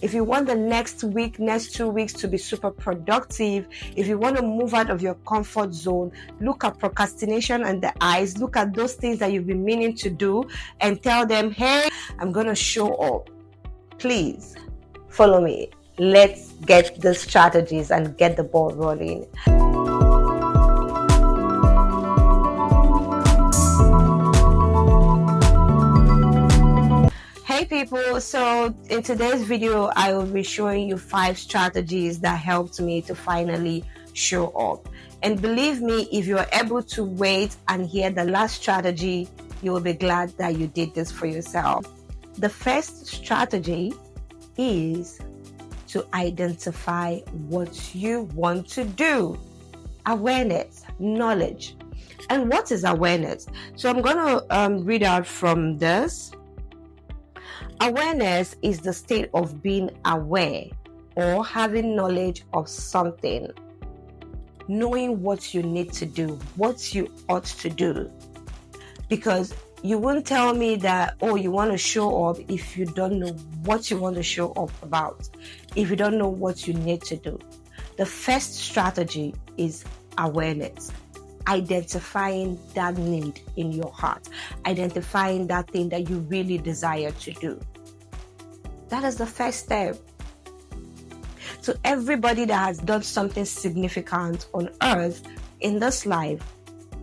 If you want the next week, next 2 weeks to be super productive, if you want to move out of your comfort zone, look at procrastination and the eyes, look at those things that you've been meaning to do and tell them, hey, I'm going to show up. Please follow me. Let's get the strategies and get the ball rolling. Hey people, so in today's video I will be showing you 5 strategies that helped me to finally show up. And believe me, if you're able to wait and hear the last strategy, you will be glad that you did this for yourself. The first strategy is to identify what you want to do. Awareness, knowledge. And what is awareness? So I'm going to read out from this. Awareness is the state of being aware or having knowledge of something, knowing what you need to do, what you ought to do. Because you won't tell me that, oh, you want to show up if you don't know what you want to show up about, if you don't know what you need to do. The first strategy is awareness. Identifying that need in your heart, identifying that thing that you really desire to do. That is the first step. So everybody that has done something significant on earth in this life,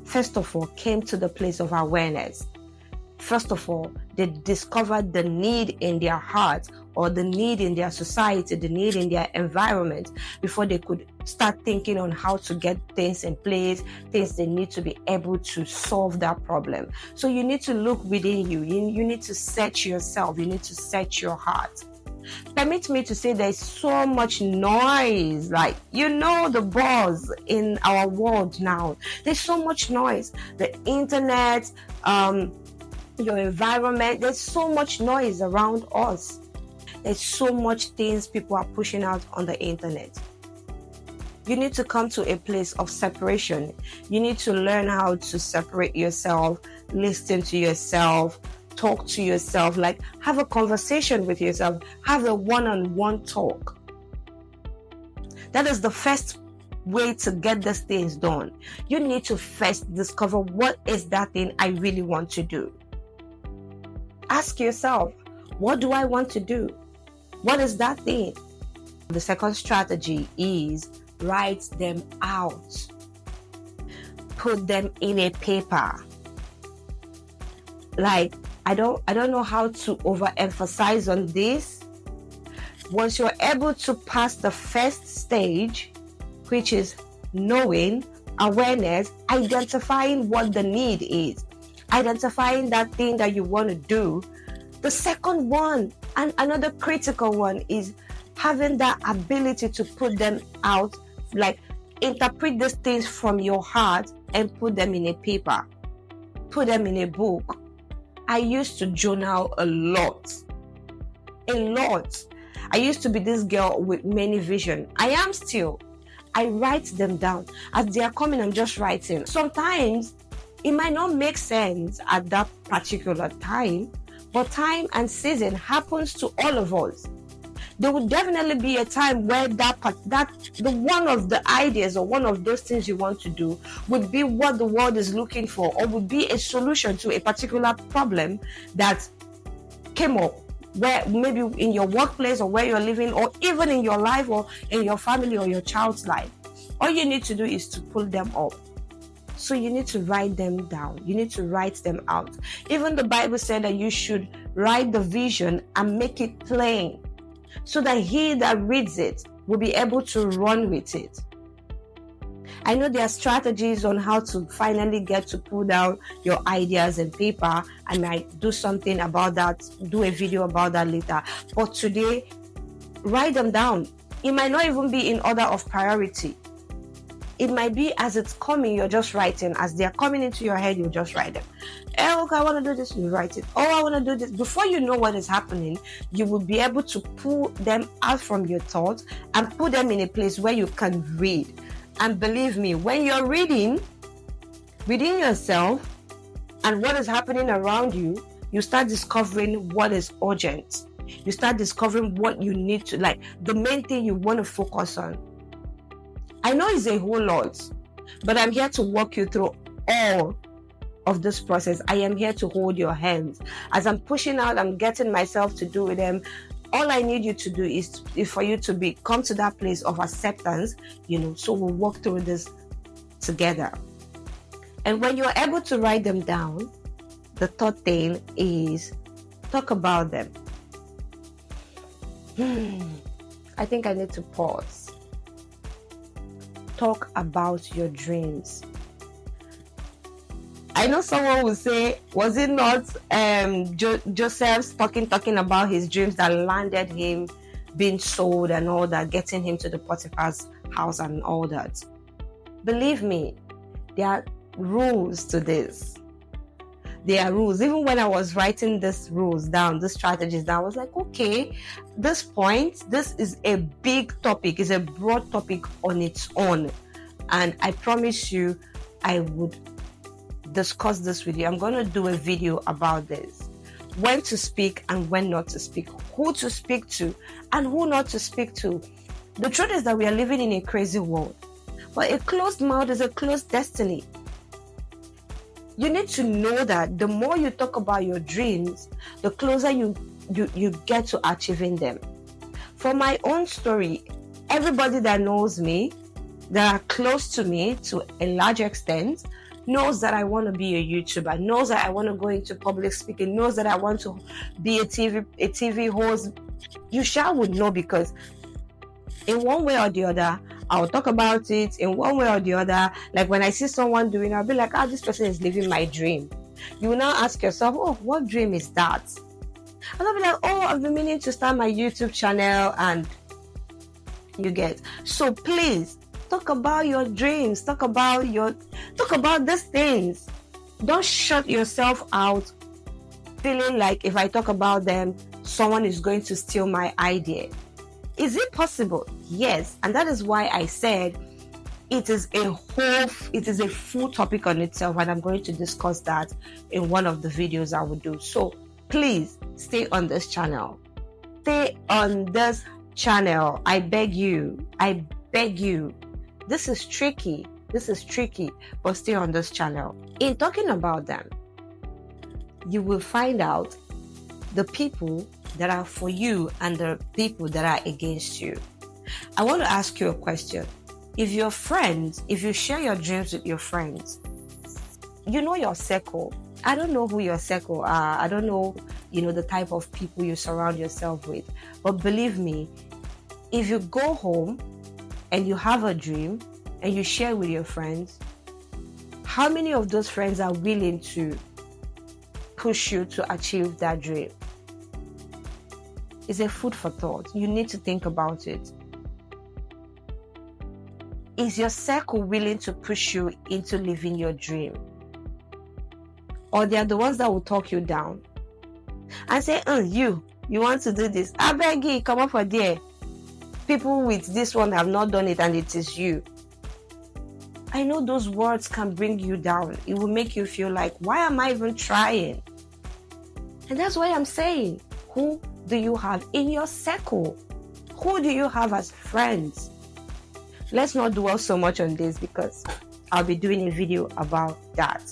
first of all, came to the place of awareness. First of all, they discovered the need in their heart or the need in their society, the need in their environment before they could start thinking on how to get things in place, things they need to be able to solve that problem. So you need to look within you. You need to search yourself. You need to search your heart. Permit me to say there's so much noise, like, the buzz in our world now. There's so much noise. The internet, your environment, there's so much noise around us. There's so much things people are pushing out on the internet. You need to come to a place of separation. You need to learn how to separate yourself, listen to yourself, talk to yourself, like have a conversation with yourself, have a one-on-one talk. That is the first way to get these things done. You need to first discover what is that thing I really want to do. Ask yourself, what do I want to do? What is that thing? The second strategy is write them out. Put them in a paper. Like, I don't know how to overemphasize on this. Once you're able to pass the first stage, which is knowing, awareness, identifying what the need is, identifying that thing that you want to do. The second one, and another critical one, is having that ability to put them out, like interpret these things from your heart and put them in a paper, put them in a book. I used to journal a lot. I used to be this girl with many visions. I am still. I write them down. As they are coming, I'm just writing. Sometimes it might not make sense at that particular time, but time and season happens to all of us. There would definitely be a time where the one of the ideas or one of those things you want to do would be what the world is looking for, or would be a solution to a particular problem that came up, where maybe in your workplace or where you're living, or even in your life or in your family or your child's life. All you need to do is to pull them up. So you need to write them down. You need to write them out. Even the Bible said that you should write the vision and make it plain, so that he that reads it will be able to run with it. I know there are strategies on how to finally get to pull down your ideas in paper. I might do something about that, do a video about that later. But today, write them down. It might not even be in order of priority. It might be as it's coming, you're just writing. As they're coming into your head, you just write them. Oh, okay, I want to do this, you write it. Oh, I want to do this. Before you know what is happening, you will be able to pull them out from your thoughts and put them in a place where you can read. And believe me, when you're reading within yourself and what is happening around you, you start discovering what is urgent. You start discovering what you need to, like, the main thing you want to focus on. I know it's a whole lot, but I'm here to walk you through all of this process. I am here to hold your hands. As I'm pushing out, I'm getting myself to do them. All I need you to do is for you to come to that place of acceptance, so we'll walk through this together. And when you're able to write them down, the third thing is talk about them. I think I need to pause. Talk about your dreams. I know someone will say, was it not Joseph's talking about his dreams that landed him being sold and all that, getting him to the Potiphar's house and all that? Believe me, there are rules to this. There are rules. Even when I was writing these rules down, these strategies down, I was like, okay, this is a big topic. It's a broad topic on its own. And I promise you, I would discuss this with you. I'm going to do a video about this. When to speak and when not to speak. Who to speak to and who not to speak to. The truth is that we are living in a crazy world. But a closed mouth is a closed destiny. You need to know that the more you talk about your dreams, the closer you get to achieving them. For my own story, everybody that knows me, that are close to me to a large extent, knows that I want to be a YouTuber, knows that I want to go into public speaking, knows that I want to be a TV host. You would know, because in one way or the other, I'll talk about it. In one way or the other, like when I see someone doing it, I'll be like, this person is living my dream. You will now ask yourself, what dream is that? And I'll be like, I've been meaning to start my YouTube channel, and you get. So please, talk about your dreams. Talk about these things. Don't shut yourself out feeling like if I talk about them, someone is going to steal my idea. Is it possible? Yes. And that is why I said it is a full topic on itself, and I'm going to discuss that in one of the videos I will do. So please stay on this channel. Stay on this channel. I beg you. This is tricky, but stay on this channel. In talking about them, you will find out the people that are for you and the people that are against you. I want to ask you a question. If you share your dreams with your friends, you know your circle. I don't know who your circle are. I don't know, the type of people you surround yourself with. But believe me, if you go home and you have a dream and you share with your friends, how many of those friends are willing to push you to achieve that dream? It's a food for thought. You need to think about it. Is your circle willing to push you into living your dream? Or they are the ones that will talk you down and say, you want to do this? I beg you, come up for there. People with this one have not done it, and it is you. I know those words can bring you down. It will make you feel like, why am I even trying? And that's why I'm saying, who do you have in your circle? Who do you have as friends? Let's not dwell so much on this, because I'll be doing a video about that.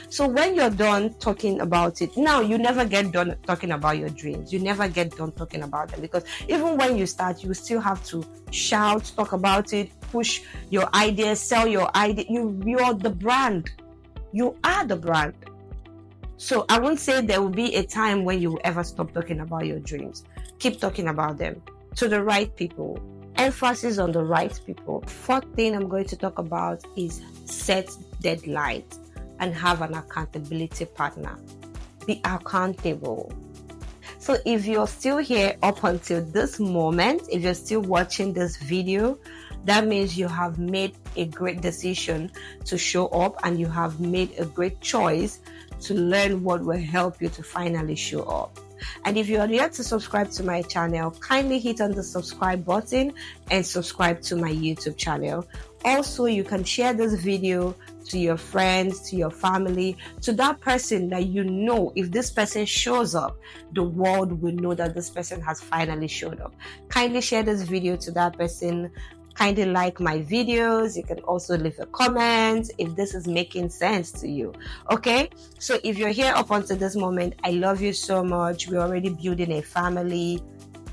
So when you're done talking about it, now you never get done talking about your dreams. You never get done talking about them, because even when you start, you still have to shout, talk about it, push your ideas, sell your idea. You are the brand. You are the brand. So I won't say there will be a time when you will ever stop talking about your dreams. Keep talking about them to the right people. Emphasis on the right people. Fourth thing I'm going to talk about is set deadlines and have an accountability partner. Be accountable. So if you're still here up until this moment, if you're still watching this video, that means you have made a great decision to show up, and you have made a great choice to learn what will help you to finally show up. And if you are yet to subscribe to my channel, kindly hit on the subscribe button and subscribe to my YouTube channel. Also, you can share this video to your friends, to your family, to that person that you know, if this person shows up, the world will know that this person has finally showed up. Kindly share this video to that person. Kindly like my videos. You can also leave a comment if this is making sense to you. Okay, so if you're here up until this moment, I love you so much. We're already building a family.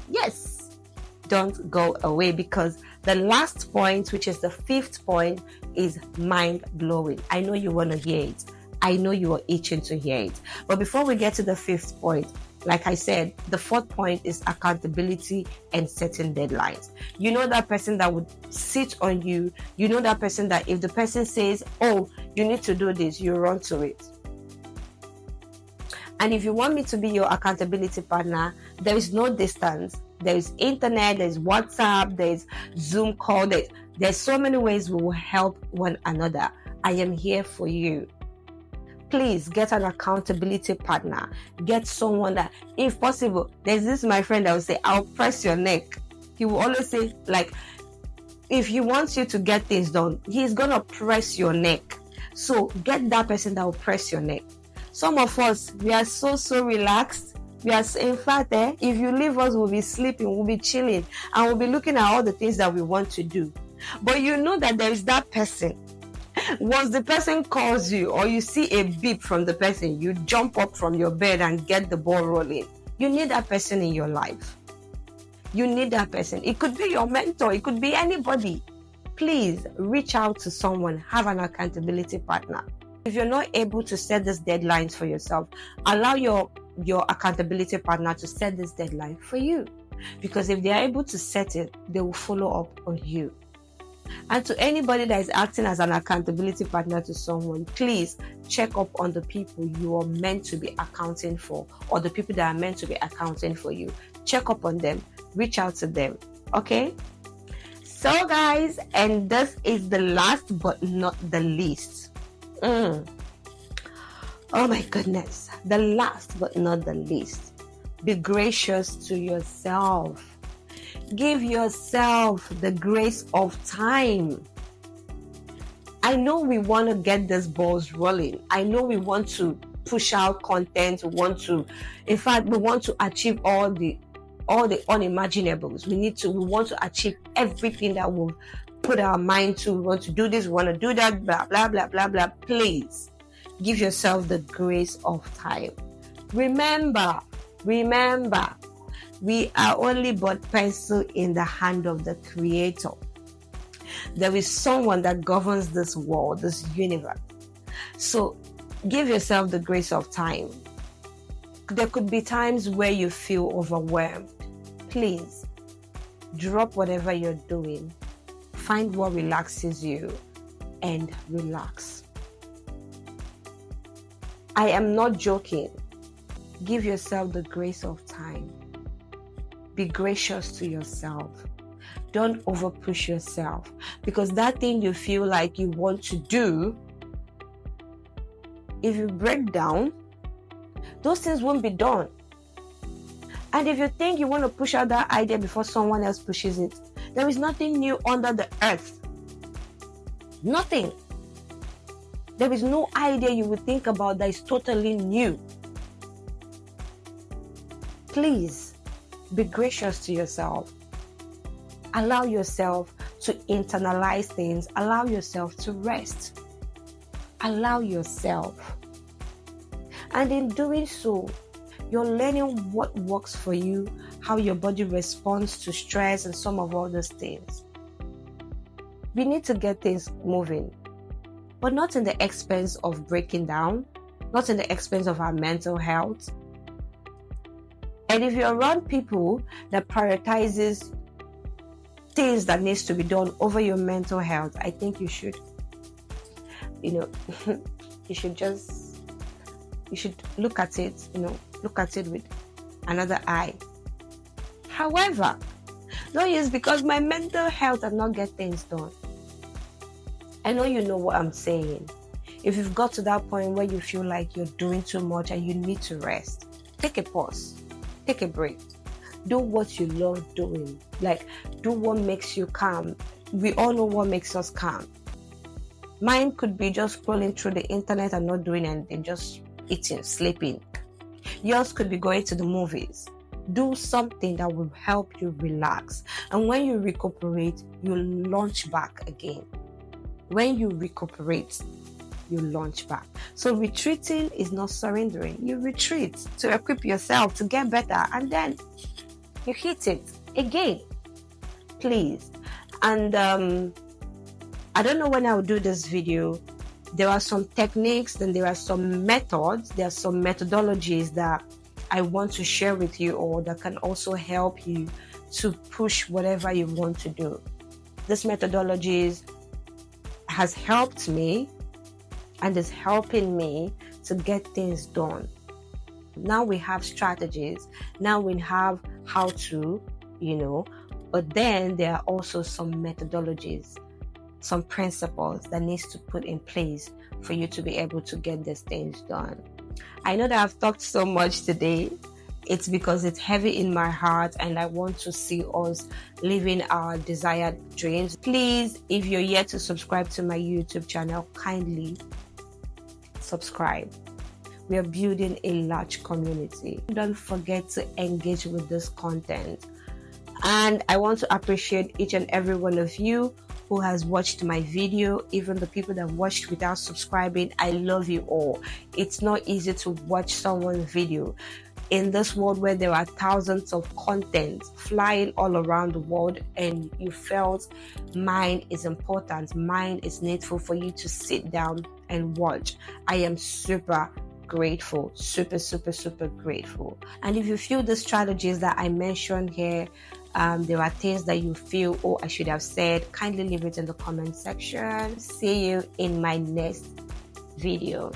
Yes, don't go away, because the last point, which is the 5th point, is mind-blowing. I know you want to hear it. I know you are itching to hear it. But before we get to the 5th point, like I said, the 4th point is accountability and setting deadlines. You know that person that would sit on you. You know that person that if the person says, oh, you need to do this, you run to it. And if you want me to be your accountability partner, there is no distance. There is internet, there's WhatsApp, there's Zoom call. There's so many ways we will help one another. I am here for you. Please get an accountability partner. Get someone that, if possible, there's this my friend that will say, I'll press your neck. He will always say, like, if he wants you to get things done, he's going to press your neck. So get that person that will press your neck. Some of us, we are so relaxed. We are, in fact, if you leave us, we'll be sleeping, we'll be chilling, and we'll be looking at all the things that we want to do. But you know that there is that person. Once the person calls you or you see a beep from the person, you jump up from your bed and get the ball rolling. You need that person in your life. You need that person. It could be your mentor. It could be anybody. Please reach out to someone. Have an accountability partner. If you're not able to set these deadlines for yourself, allow your accountability partner to set this deadline for you. Because if they are able to set it, they will follow up on you. And to anybody that is acting as an accountability partner to someone, please check up on the people you are meant to be accounting for, or the people that are meant to be accounting for you. Check up on them. Reach out to them. Okay? So guys, and this is the last but not the least. Oh my goodness. The last but not the least. Be gracious to yourself. Give yourself the grace of time. I know we want to get these balls rolling. I know we want to push out content. We want to achieve all the unimaginables. We want to achieve everything that we'll put our mind to. We want to do this, we want to do that, blah, blah, blah, blah, blah. Please give yourself the grace of time. Remember, we are only but pencil in the hand of the Creator. There is someone that governs this world, this universe. So give yourself the grace of time. There could be times where you feel overwhelmed. Please drop whatever you're doing. Find what relaxes you and relax. I am not joking. Give yourself the grace of time. Be gracious to yourself. Don't overpush yourself, because that thing you feel like you want to do, if you break down, those things won't be done. And if you think you want to push out that idea before someone else pushes it, there is nothing new under the earth. Nothing. There is no idea you would think about that is totally new. Please be gracious to yourself. Allow yourself to internalize things. Allow yourself to rest. Allow yourself. And in doing so, you're learning what works for you, how your body responds to stress and some of all those things. We need to get things moving, but not in the expense of breaking down, not in the expense of our mental health. And if you're around people that prioritizes things that needs to be done over your mental health, I think you should, you should look at it, look at it with another eye. However, don't use because my mental health does not get things done. I know you know what I'm saying. If you've got to that point where you feel like you're doing too much and you need to rest, take a pause. Take a break. Do what you love doing. Like, do what makes you calm. we all know what makes us calm. Mine could be just scrolling through the internet and not doing anything, just eating, sleeping. Yours could be going to the movies. Do something that will help you relax. And when you recuperate, you launch back again. When you recuperate, you launch back. So retreating is not surrendering. You retreat to equip yourself to get better, and then you hit it again. Please. And I don't know when I will do this video. There are some techniques, and there are some methods, there are some methodologies that I want to share with you, or that can also help you to push whatever you want to do. This methodologies has helped me and is helping me to get things done. Now we have strategies, now we have how to, but then there are also some methodologies, some principles that needs to put in place for you to be able to get these things done. I know that I've talked so much today. It's because it's heavy in my heart and I want to see us living our desired dreams. Please, if you're yet to subscribe to my YouTube channel, kindly subscribe. We are building a large community. Don't forget to engage with this content. And I want to appreciate each and every one of you who has watched my video, even the people that watched without subscribing. I love you all. It's not easy to watch someone's video. In this world where there are thousands of content flying all around the world, and you felt mine is important, mine is needful for you to sit down and watch, I am super grateful, super grateful. And if you feel the strategies that I mentioned here, there are things that you feel, oh, I should have said, kindly leave it in the comment section. See you in my next video.